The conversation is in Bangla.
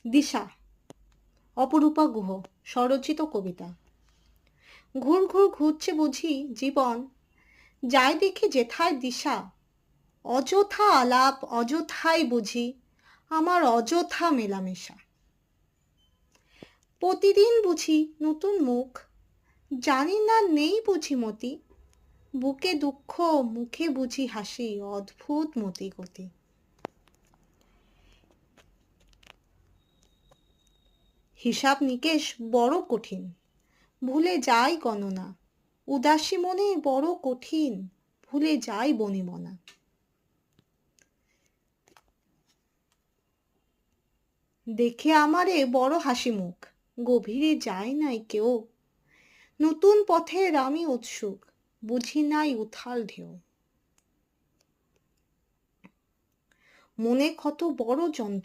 দিশা, অপরূপা গুহ স্বরচিত কবিতা। ঘুর ঘুর ঘুরছে বুঝি জীবন, যাই দেখি যেথায় দিশা, অযথা আলাপ অযথাই বুঝি আমার অযথা মেলামেশা। প্রতিদিন বুঝি নতুন মুখ, জানি না নেই বুঝি মতি, বুকে দুঃখ মুখে বুঝি হাসি, অদ্ভুত মতি গতি। হিসাব নিকেশ বড় কঠিন, ভুলে যাই গণনা, উদাসী মনে বড় কঠিন, ভুলে যাই বনিবনা। দেখে আমারে বড় হাসি মুখ, গভীরে যায় নাই কেউ, নতুন পথের আমি উৎসুক, বুঝি নাই উথাল ঢেউ। মনে কত বড় যন্ত্রণা,